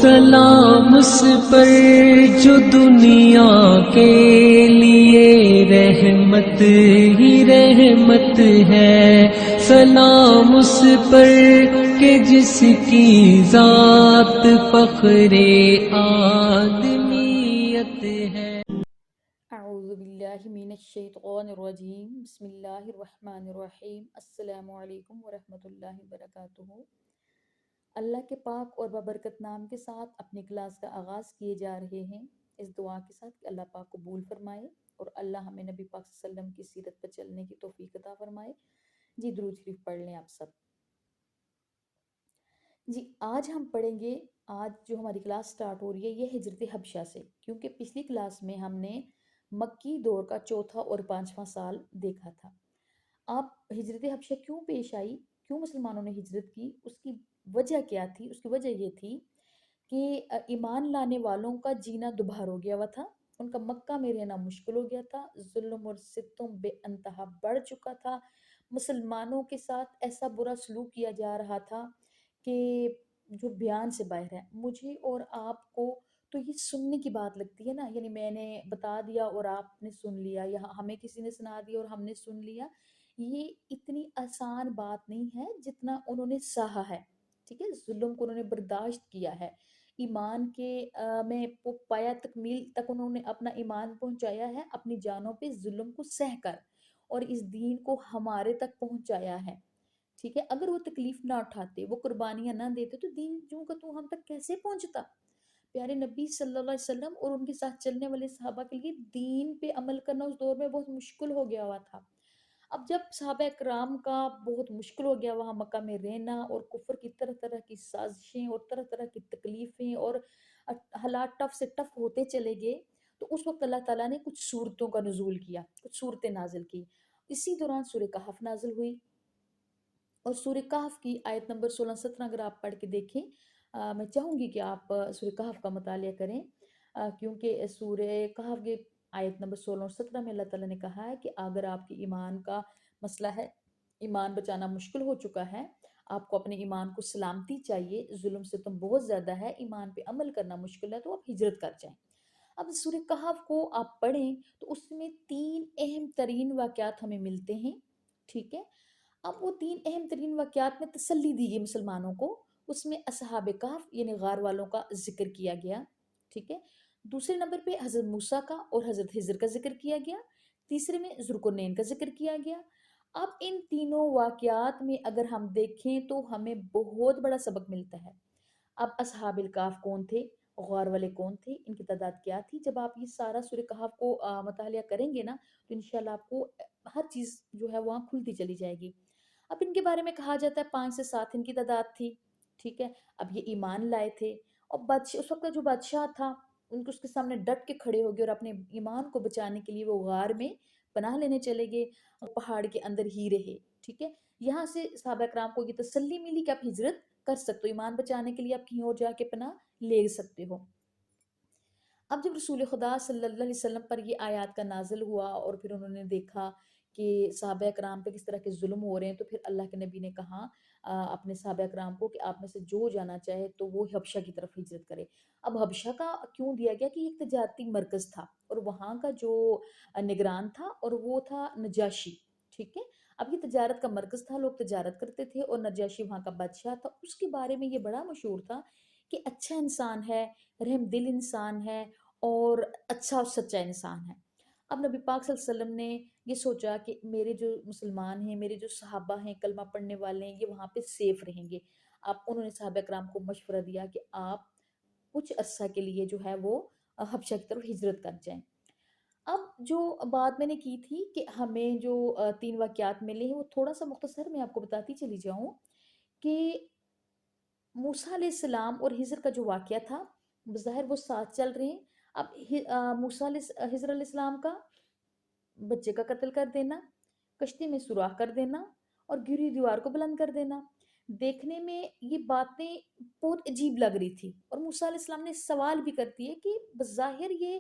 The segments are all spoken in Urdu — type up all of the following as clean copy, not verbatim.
سلام اس پر جو دنیا کے لیے رحمت ہی رحمت ہے، سلام اس پر کہ جس کی ذات فخر آدمیت ہے۔ اعوذ باللہ من الشیطان الرجیم، بسم اللہ الرحمن الرحیم، السلام علیکم ورحمۃ اللہ وبرکاتہ۔ اللہ کے پاک اور بابرکت نام کے ساتھ اپنی کلاس کا آغاز کیے جا رہے ہیں، اس دعا کے ساتھ کہ اللہ پاک قبول فرمائے اور اللہ ہمیں نبی پاک صلی اللہ علیہ وسلم کی سیرت پر چلنے کی توفیق عطا فرمائے۔ جی درود شریف پڑھ لیں آپ سب۔ جی آج ہم پڑھیں گے، آج جو ہماری کلاس سٹارٹ ہو رہی ہے یہ ہجرت حبشہ سے، کیونکہ پچھلی کلاس میں ہم نے مکی دور کا چوتھا اور پانچواں سال دیکھا تھا۔ آپ ہجرت حبشہ کیوں پیش آئی، کیوں مسلمانوں نے ہجرت کی، اس کی وجہ کیا تھی؟ اس کی وجہ یہ تھی کہ ایمان لانے والوں کا جینا دوبھار ہو گیا ہوا تھا، ان کا مکہ میں رہنا مشکل ہو گیا تھا، ظلم اور ستم بے انتہا بڑھ چکا تھا، مسلمانوں کے ساتھ ایسا برا سلوک کیا جا رہا تھا کہ جو بیان سے باہر ہے۔ مجھے اور آپ کو تو یہ سننے کی بات لگتی ہے نا، یعنی میں نے بتا دیا اور آپ نے سن لیا، یا ہمیں کسی نے سنا دیا اور ہم نے سن لیا، یہ اتنی آسان بات نہیں ہے جتنا انہوں نے سہا ہے، ٹھیک ہے، ظلم کو انہوں نے برداشت کیا ہے، ایمان کے میں پایا تکمیل تک انہوں نے اپنا ایمان پہنچایا ہے، اپنی جانوں پہ ظلم کو سہ کر، اور اس دین کو ہمارے تک پہنچایا ہے، ٹھیک ہے۔ اگر وہ تکلیف نہ اٹھاتے، وہ قربانیاں نہ دیتے تو دین جو کا تو ہم تک کیسے پہنچتا؟ پیارے نبی صلی اللہ علیہ وسلم اور ان کے ساتھ چلنے والے صحابہ کے لیے دین پہ عمل کرنا اس دور میں بہت مشکل ہو گیا ہوا تھا۔ اب جب صحابہ کرام کا بہت مشکل ہو گیا وہاں مکہ میں رہنا، اور کفر کی طرح طرح کی سازشیں اور طرح طرح کی تکلیفیں اور حالات ٹف سے ٹف ہوتے چلے گئے، تو اس وقت اللہ تعالیٰ نے کچھ صورتوں کا نزول کیا، کچھ صورتیں نازل کی۔ اسی دوران سورہ کہف نازل ہوئی، اور سورہ کہف کی آیت نمبر 16-17 اگر آپ پڑھ کے دیکھیں، میں چاہوں گی کہ آپ سورہ کہف کا مطالعہ کریں، کیونکہ سورہ کہف کے آیت نمبر 16 اور 17 میں اللہ تعالیٰ نے کہا ہے کہ اگر آپ کے ایمان کا مسئلہ ہے، ایمان بچانا مشکل ہو چکا ہے، آپ کو اپنے ایمان کو سلامتی چاہیے، ظلم سے تم بہت زیادہ ہے، ایمان پہ عمل کرنا مشکل ہے، تو آپ ہجرت کر جائیں۔ اب سورہ کہف کو آپ پڑھیں تو اس میں 3 اہم ترین واقعات ہمیں ملتے ہیں، ٹھیک ہے۔ اب وہ 3 اہم ترین واقعات میں تسلی دی گئی مسلمانوں کو، اس میں اصحاب کہف یعنی غار والوں کا ذکر کیا گیا، ٹھیک ہے۔ دوسرے نمبر پہ حضرت موسیٰ کا اور حضرت خضر کا ذکر کیا گیا، تیسرے میں ذوالقرنین کا ذکر کیا گیا۔ اب ان تینوں واقعات میں اگر ہم دیکھیں تو ہمیں بہت بڑا سبق ملتا ہے۔ اب اصحاب الکہف کون تھے، غار والے کون تھے، ان کی تعداد کیا تھی؟ جب آپ یہ سارا سورہ کہف کو مطالعہ کریں گے نا تو انشاءاللہ آپ کو ہر چیز جو ہے وہاں کھلتی چلی جائے گی۔ اب ان کے بارے میں کہا جاتا ہے 5 سے 7 ان کی تعداد تھی، ٹھیک ہے۔ اب یہ ایمان لائے تھے، اور بادشاہ اس وقت کا جو بادشاہ تھا ان کو اس کے سامنے ڈٹ کے کھڑے ہو گئے، اور اپنے ایمان کو بچانے کے لیے وہ غار میں پناہ لینے چلے گئے، اور پہاڑ کے اندر ہی رہے، ٹھیک ہے۔ یہاں سے صحابہ کرام کو یہ تسلی ملی کہ آپ ہجرت کر سکتے ہو، ایمان بچانے کے لیے آپ کہیں اور جا کے پناہ لے سکتے ہو۔ اب جب رسول خدا صلی اللہ علیہ وسلم پر یہ آیات کا نازل ہوا، اور پھر انہوں نے دیکھا کہ صحابہ کرام پہ کس طرح کے ظلم ہو رہے ہیں، تو پھر اللہ کے نبی نے کہا اپنے صحابہ کرام کو کہ آپ میں سے جو جانا چاہے تو وہ حبشہ کی طرف ہجرت کرے۔ اب حبشہ کا کیوں دیا گیا کہ یہ ایک تجارتی مرکز تھا، اور وہاں کا جو نگران تھا اور وہ تھا نجاشی، ٹھیک ہے۔ اب یہ تجارت کا مرکز تھا، لوگ تجارت کرتے تھے، اور نجاشی وہاں کا بادشاہ تھا، اس کے بارے میں یہ بڑا مشہور تھا کہ اچھا انسان ہے، رحم دل انسان ہے، اور اچھا اور سچا انسان ہے۔ اب نبی پاک صلی اللہ علیہ وسلم نے یہ سوچا کہ میرے جو مسلمان ہیں، میرے جو صحابہ ہیں، کلمہ پڑھنے والے ہیں، یہ وہاں پہ سیف رہیں گے۔ اب انہوں نے صحابہ کرام کو مشورہ دیا کہ آپ کچھ عرصہ کے لیے جو ہے وہ حبشہ کی طرف ہجرت کر جائیں۔ اب جو بات میں نے کی تھی کہ ہمیں جو 3 واقعات ملے ہیں وہ تھوڑا سا مختصر میں آپ کو بتاتی چلی جاؤں کہ موسیٰ علیہ السلام اور حضر کا جو واقعہ تھا، بظاہر وہ ساتھ چل رہے ہیں۔ اب حضر علیہ السلام کا بچے کا قتل کر دینا، کشتی میں سوراخ کر دینا، اور گری دیوار کو بلند کر دینا، دیکھنے میں یہ باتیں بہت عجیب لگ رہی تھی، اور موسیٰ علیہ السلام نے سوال بھی کر دیے کہ بظاہر یہ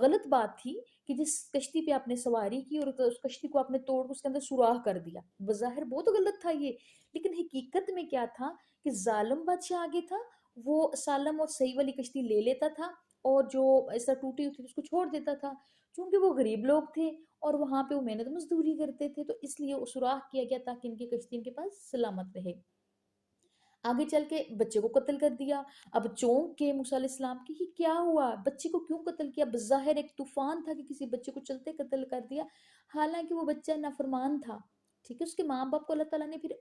غلط بات تھی کہ جس کشتی پہ آپ نے سواری کی اور اس کشتی کو آپ نے توڑ اس کے اندر سوراخ کر دیا، بظاہر بہت غلط تھا یہ، لیکن حقیقت میں کیا تھا کہ ظالم بادشاہ آگے تھا، وہ سالم اور صحیح والی کشتی لے لیتا تھا اور جو اس طرح ٹوٹی ہوئی تھی اس کو چھوڑ دیتا تھا. چونکہ وہ غریب لوگ تھے اور وہاں پہ وہ محنت مزدوری کرتے تھے تو اس لیے وہ سوراخ کیا گیا تاکہ ان کی کشتی ان کے پاس سلامت رہے. آگے چل کے بچے کو قتل کر دیا. اب چونک کے موسیٰ علیہ السلام کی یہ کیا ہوا، بچے کو کیوں قتل کیا؟ بظاہر ایک طوفان تھا کہ کسی بچے کو چلتے قتل کر دیا، حالانکہ وہ بچہ نافرمان تھا. ٹھیک ہے، اس کے ماں باپ کو اللہ تعالیٰ نے پھر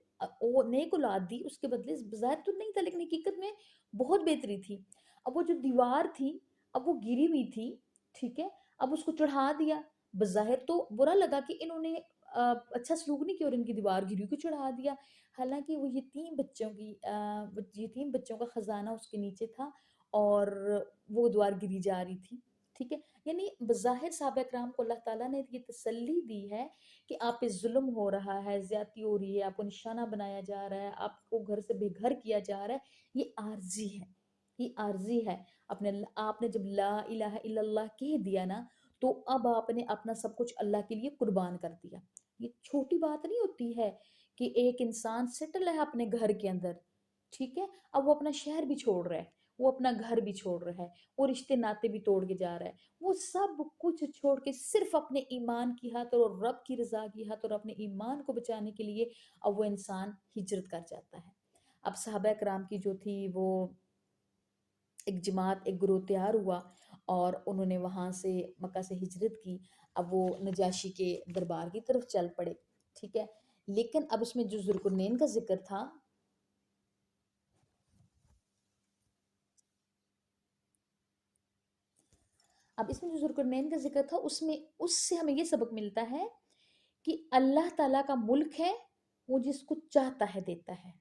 وہ نیک اولاد دی اس کے بدلے. بظاہر تو نہیں تھا لیکن حقیقت میں بہت بہتری تھی. اب وہ جو دیوار تھی اب وہ گری ہوئی تھی. ٹھیک ہے، اب اس کو چڑھا دیا. بظاہر تو برا لگا کہ انہوں نے اچھا سلوک نہیں کیا اور ان کی دیوار گری ہوئی کو چڑھا دیا. حالانکہ وہ یتیم بچوں کا خزانہ اس کے نیچے تھا اور وہ دوار گری جا رہی تھی. ٹھیک ہے، یعنی بظاہر صحابہ کرام کو اللہ تعالیٰ نے یہ تسلی دی ہے کہ آپ پہ ظلم ہو رہا ہے، زیادتی ہو رہی ہے، آپ کو نشانہ بنایا جا رہا ہے، آپ کو گھر سے بے گھر کیا جا رہا ہے، یہ عارضی ہے. یہ عارضی ہے. آپ نے جب لا الہ الا اللہ کہہ دیا نا تو اب آپ نے اپنا سب کچھ اللہ کے لیے قربان کر دیا. یہ چھوٹی بات نہیں ہوتی ہے کہ ایک انسان سیٹل ہے اپنے گھر کے اندر. ٹھیک ہے، اب وہ اپنا شہر بھی چھوڑ رہا ہے، وہ اپنا گھر بھی چھوڑ رہا ہے، وہ رشتے ناطے بھی توڑ کے جا رہا ہے، وہ سب کچھ چھوڑ کے صرف اپنے ایمان کی خاطر اور رب کی رضا کی خاطر اور اپنے ایمان کو بچانے کے لیے اب وہ انسان ہجرت کر جاتا ہے. اب صحابہ کرام کی جو تھی وہ ایک جماعت، ایک گروہ تیار ہوا اور انہوں نے وہاں سے مکہ سے ہجرت کی. اب وہ نجاشی کے دربار کی طرف چل پڑے. ٹھیک ہے، لیکن اب اس میں جو ذوالقرنین کا ذکر تھا اس سے ہمیں یہ سبق ملتا ہے کہ اللہ تعالیٰ کا ملک ہے، وہ جس کو چاہتا ہے دیتا ہے.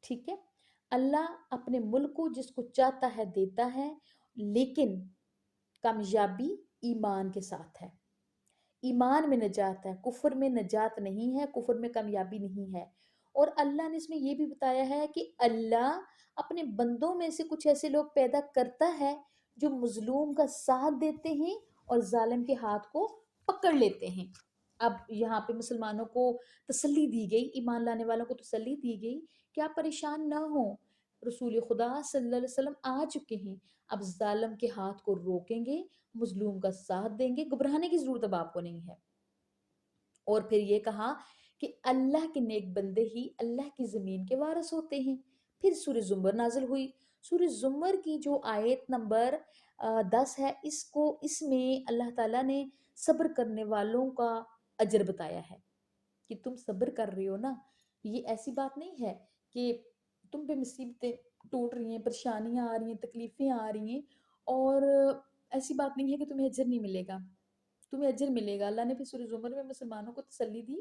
ٹھیک ہے، اللہ اپنے ملک کو جس کو چاہتا ہے دیتا ہے، لیکن کامیابی ایمان کے ساتھ ہے. ایمان میں نجات ہے، کفر میں نجات نہیں ہے، کفر میں کامیابی نہیں ہے. اور اللہ نے اس میں یہ بھی بتایا ہے کہ اللہ اپنے بندوں میں سے کچھ ایسے لوگ پیدا کرتا ہے جو مظلوم کا ساتھ دیتے ہیں اور ظالم کے ہاتھ کو پکڑ لیتے ہیں. اب یہاں پہ مسلمانوں کو تسلی دی گئی، ایمان لانے والوں کو تسلی دی گئی کہ آپ پریشان نہ ہوں، رسول خدا صلی اللہ علیہ وسلم آ چکے ہیں. اب ظالم کے ہاتھ کو روکیں گے، مظلوم کا ساتھ دیں گے، گھبرانے کی ضرورت اب آپ کو نہیں ہے. اور پھر یہ کہا کہ اللہ کے نیک بندے ہی اللہ کی زمین کے وارث ہوتے ہیں. پھر سورہ زمر نازل ہوئی. سورہ زمر کی جو آیت نمبر 10 ہے، اس میں اللہ تعالیٰ نے صبر کرنے والوں کا اجر بتایا ہے کہ تم صبر کر رہے ہو نا. یہ ایسی بات نہیں ہے کہ تم پہ مصیبتیں ٹوٹ رہی ہیں، پریشانیاں آ رہی ہیں، تکلیفیں آ رہی ہیں اور ایسی بات نہیں ہے کہ تمہیں اجر نہیں ملے گا، تمہیں اجر ملے گا. اللہ نے پھر سورہ زمر میں مسلمانوں کو تسلی دی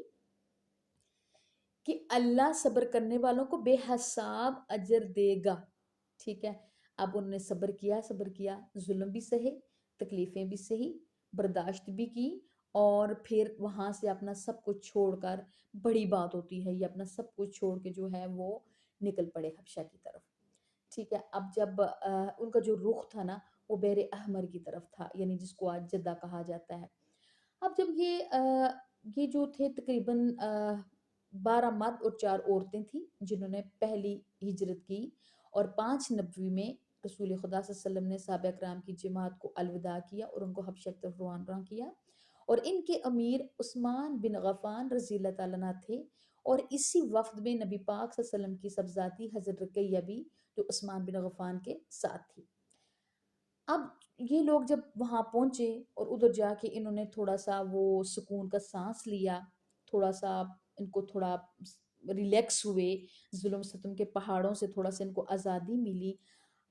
کہ اللہ صبر کرنے والوں کو بے حساب اجر دے گا. ٹھیک ہے، اب انہوں نے صبر کیا، ظلم بھی سہے، تکلیفیں بھی سہی، برداشت بھی کی اور پھر وہاں سے اپنا سب کچھ چھوڑ کر، بڑی بات ہوتی ہے یہ، اپنا سب کچھ چھوڑ کے جو ہے وہ نکل پڑے حبشہ کی طرف. ٹھیک ہے، اب جب ان کا جو رخ تھا نا وہ بحر احمر کی طرف تھا، یعنی جس کو آج جدہ کہا جاتا ہے. اب جب یہ جو تھے تقریباً 12 مرد اور 4 عورتیں تھیں جنہوں نے پہلی ہجرت کی، اور 5 نبوی میں رسول خدا صلی اللہ علیہ وسلم نے صحابہ کرام کی جماعت کو الوداع کیا اور ان کو حبشہ کی طرف روانہ کیا. اور ان کے امیر عثمان بن غفان رضی اللہ تعالیٰ عنہ تھے، اور اسی وفد میں نبی پاک صلی اللہ علیہ وسلم کی صحبزادی حضرت رقیہ بھی جو عثمان بن غفان کے ساتھ تھی. اب یہ لوگ جب وہاں پہنچے اور ادھر جا کے انہوں نے تھوڑا سا وہ سکون کا سانس لیا، تھوڑا سا ان کو تھوڑا ریلیکس ہوئے، ظلم ستم کے پہاڑوں سے تھوڑا سا ان کو آزادی ملی.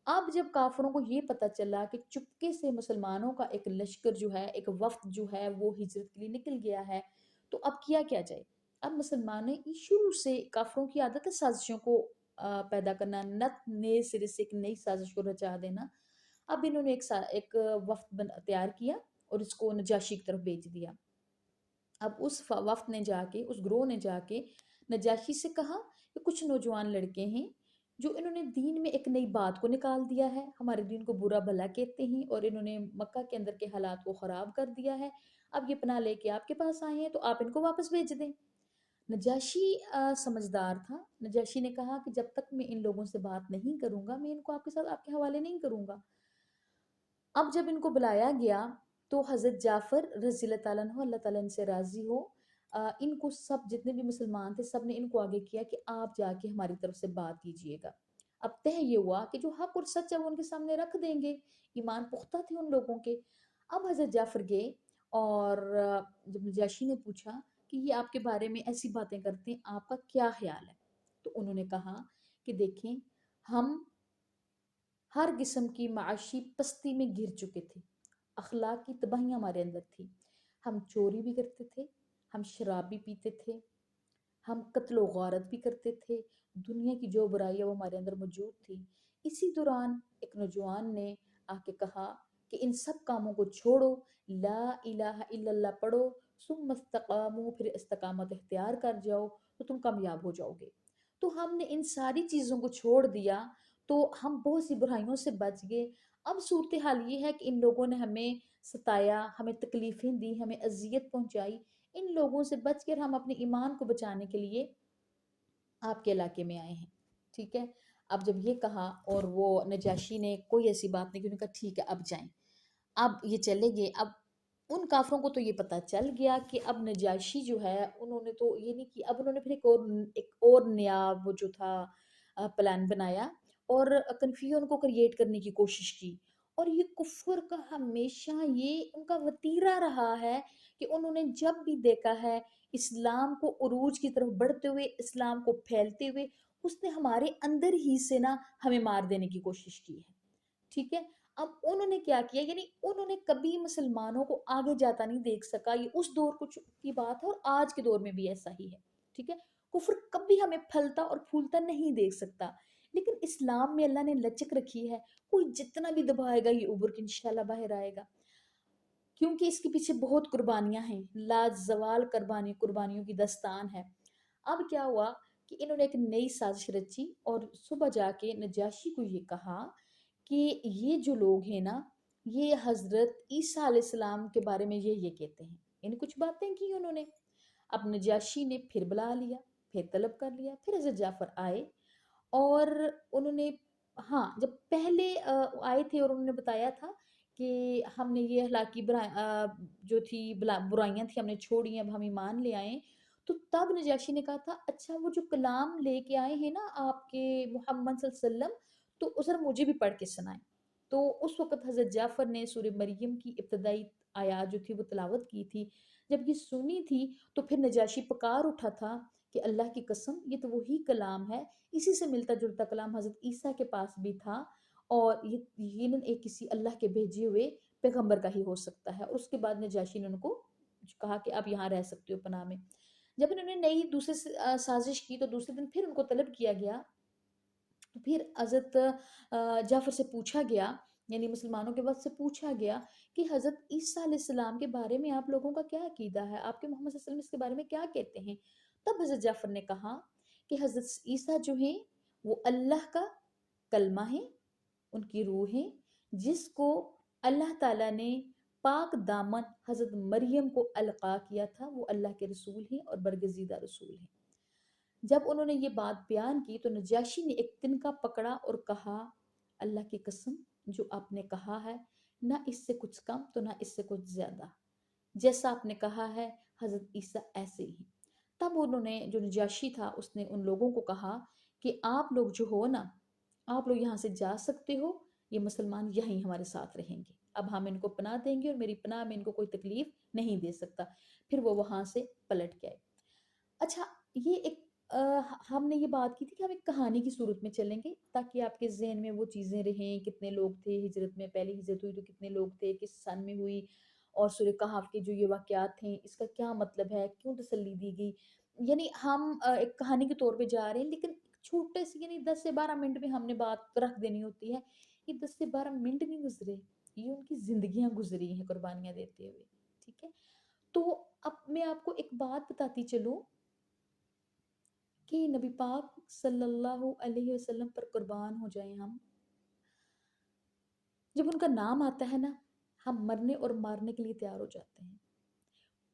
اب جب کافروں کو یہ پتہ چلا کہ چپکے سے مسلمانوں کا ایک لشکر جو ہے، ایک وفد جو ہے وہ ہجرت کے لیے نکل گیا ہے، تو اب کیا جائے. اب مسلمانوں شروع سے کافروں کی عادت ہے سازشوں کو پیدا کرنا، نئے سرے سے ایک نئی سازش کو رچا دینا. اب انہوں نے ایک وفد تیار کیا اور اس کو نجاشی کی طرف بھیج دیا. اب اس وفد نے جا کے، اس گروہ نے جا کے نجاشی سے کہا کہ کچھ نوجوان لڑکے ہیں جو انہوں نے دین میں ایک نئی بات کو نکال دیا ہے، ہمارے دین کو برا بھلا کہتے ہیں اور انہوں نے مکہ کے اندر کے حالات کو خراب کر دیا ہے. اب یہ پناہ لے کے آپ کے پاس آئے ہیں تو آپ ان کو واپس بھیج دیں. نجاشی سمجھدار تھا. نجاشی نے کہا کہ جب تک میں ان لوگوں سے بات نہیں کروں گا میں ان کو آپ کے ساتھ آپ کے حوالے نہیں کروں گا. اب جب ان کو بلایا گیا تو حضرت جعفر رضی اللہ تعالیٰ عنہ اللہ تعالیٰ ان سے راضی ہو ان کو سب جتنے بھی مسلمان تھے سب نے ان کو آگے کیا کہ آپ جا کے ہماری طرف سے بات کیجئے گا. اب طے یہ ہوا کہ جو حق اور سچ ہے وہ ان کے سامنے رکھ دیں گے. ایمان پختہ تھے ان لوگوں کے. اب حضرت جعفر گئے اور جب نجاشی نے پوچھا کہ یہ آپ کے بارے میں ایسی باتیں کرتے ہیں آپ کا کیا خیال ہے، تو انہوں نے کہا کہ دیکھیں ہم ہر قسم کی معاشی پستی میں گر چکے تھے، اخلاق کی تباہیاں ہمارے اندر تھی. ہم چوری بھی کرتے تھے، ہم شراب بھی پیتے تھے، ہم قتل و غارت بھی کرتے تھے. دنیا کی جو برائی ہے وہ ہمارے اندر موجود تھی. اسی دوران ایک نوجوان نے آ کے کہا کہ ان سب کاموں کو چھوڑو، لا الہ الا اللہ پڑھو، ثم استقاموا، پھر استقامت اختیار کر جاؤ تو تم کامیاب ہو جاؤ گے. تو ہم نے ان ساری چیزوں کو چھوڑ دیا تو ہم بہت سی برائیوں سے بچ گئے. اب صورتحال یہ ہے کہ ان لوگوں نے ہمیں ستایا، ہمیں تکلیفیں دی، ہمیں اذیت پہنچائی. ان لوگوں سے بچ کر ہم اپنے ایمان کو بچانے کے لیے آپ کے علاقے میں آئے ہیں. ٹھیک ہے. اب جب یہ کہا اور وہ نجاشی نے کوئی ایسی بات نہیں کی، انہوں نے کہا ٹھیک ہے اب جائیں. اب یہ چلے گئے. اب ان کافروں کو تو یہ پتا چل گیا کہ اب نجاشی جو ہے انہوں نے تو یہ نہیں کی. اب انہوں نے پھر ایک اور نیا وہ جو تھا پلان بنایا اور کنفیوژن کو کریٹ کرنے کی کوشش کی. اور یہ کفر کا ہمیشہ یہ ان کا وتیرہ رہا ہے کہ انہوں نے جب بھی دیکھا ہے اسلام کو عروج کی طرف بڑھتے ہوئے، اسلام کو پھیلتے ہوئے، اس نے ہمارے اندر ہی سے نا ہمیں مار دینے کی کوشش کی ہے. ٹھیک ہے. اب انہوں نے کیا کیا، یعنی انہوں نے کبھی مسلمانوں کو آگے جاتا نہیں دیکھ سکا. یہ اس دور کی بات ہے اور آج کے دور میں بھی ایسا ہی ہے. ٹھیک ہے. کفر کبھی ہمیں پھلتا اور پھولتا نہیں دیکھ سکتا، لیکن اسلام میں اللہ نے لچک رکھی ہے. کوئی جتنا بھی دبائے گا یہ ابھر کے انشاءاللہ باہر آئے گا، کیونکہ اس کے پیچھے بہت قربانیاں ہیں. لازوال قربانیوں کی دستان ہے. اب کیا ہوا کہ انہوں نے ایک نئی سازش رچی اور صبح جا کے نجاشی کو یہ کہا کہ یہ جو لوگ ہیں نا یہ حضرت عیسیٰ علیہ السلام کے بارے میں یہ کہتے ہیں. یعنی کچھ باتیں کی انہوں نے. اب نجاشی نے پھر بلا لیا، پھر طلب کر لیا. پھر حضرت جعفر آئے اور انہوں نے ہاں جب پہلے آئے تھے اور انہوں نے بتایا تھا کہ ہم نے یہ ہلاکی جو تھی برائیاں تھیں ہم نے چھوڑی ہیں، اب ہم ایمان لے آئے. تو تب نجاشی نے کہا تھا اچھا وہ جو کلام لے کے آئے ہیں نا آپ کے محمد صلی اللہ علیہ وسلم تو ذرا مجھے بھی پڑھ کے سنائیں. تو اس وقت حضرت جعفر نے سورہ مریم کی ابتدائی آیات جو تھی وہ تلاوت کی تھی. جب یہ سنی تھی تو پھر نجاشی پکار اٹھا تھا کہ اللہ کی قسم یہ تو وہی کلام ہے، اسی سے ملتا جلتا کلام حضرت عیسیٰ کے پاس بھی تھا اور یہ یقیناً ایک کسی اللہ کے بھیجے ہوئے پیغمبر کا ہی ہو سکتا ہے. اور اس کے بعد نجاشی نے ان کو کہا کہ آپ یہاں رہ سکتے ہو پناہ میں. جب انہوں نے نئی دوسری سازش کی تو دوسرے دن پھر ان کو طلب کیا گیا. تو پھر حضرت جعفر سے پوچھا گیا، یعنی مسلمانوں کے وقت سے پوچھا گیا کہ حضرت عیسیٰ علیہ السلام کے بارے میں آپ لوگوں کا کیا عقیدہ ہے، آپ کے محمد صلی اللہ علیہ وسلم اس کے بارے میں کیا کہتے ہیں. تب حضرت جعفر نے کہا کہ حضرت عیسیٰ جو ہیں وہ اللہ کا کلمہ ہیں، ان کی روح ہیں، جس کو اللہ تعالیٰ نے پاک دامن حضرت مریم کو القا کیا تھا. وہ اللہ کے رسول ہیں اور برگزیدہ رسول ہیں. جب انہوں نے یہ بات بیان کی تو نجاشی نے ایک تنکا پکڑا اور کہا اللہ کی قسم جو آپ نے کہا ہے نہ اس سے کچھ کم تو نہ اس سے کچھ زیادہ، جیسا آپ نے کہا ہے حضرت عیسیٰ ایسے ہی. تب انہوں نے جو نجاشی تھا اس نے ان لوگوں کو کہا کہ آپ لوگ جو ہو نا آپ لوگ یہاں سے جا سکتے ہو، یہ مسلمان یہیں ہمارے ساتھ رہیں گے. اب ہم ان کو پناہ دیں گے اور میری پناہ میں ان کو کوئی تکلیف نہیں دے سکتا. پھر وہ وہاں سے پلٹ گئے. اچھا یہ ایک ہم نے یہ بات کی تھی کہ ہم ایک کہانی کی صورت میں چلیں گے تاکہ آپ کے ذہن میں وہ چیزیں رہیں. کتنے لوگ تھے ہجرت میں، پہلی ہجرت ہوئی تو کتنے لوگ تھے، کس سن میں ہوئی، اور سورہ کہف کے جو یہ واقعات تھے اس کا کیا مطلب ہے، کیوں تسلی دی گئی. یعنی ہم ایک کہانی کے طور پہ جا رہے ہیں لیکن چھوٹے سے یعنی 10 سے 12 منٹ میں ہم نے بات رکھ دینی ہوتی ہے. یہ 10 سے 12 منٹ نہیں گزرے، یہ ان کی زندگیاں گزری ہیں قربانیاں دیتے ہوئے. ٹھیک ہے. تو اب میں آپ کو ایک بات بتاتی چلوں کہ نبی پاک صلی اللہ علیہ وسلم پر قربان ہو جائیں ہم، جب ان کا نام آتا ہے نا ہم مرنے اور مارنے کے لیے تیار ہو جاتے ہیں.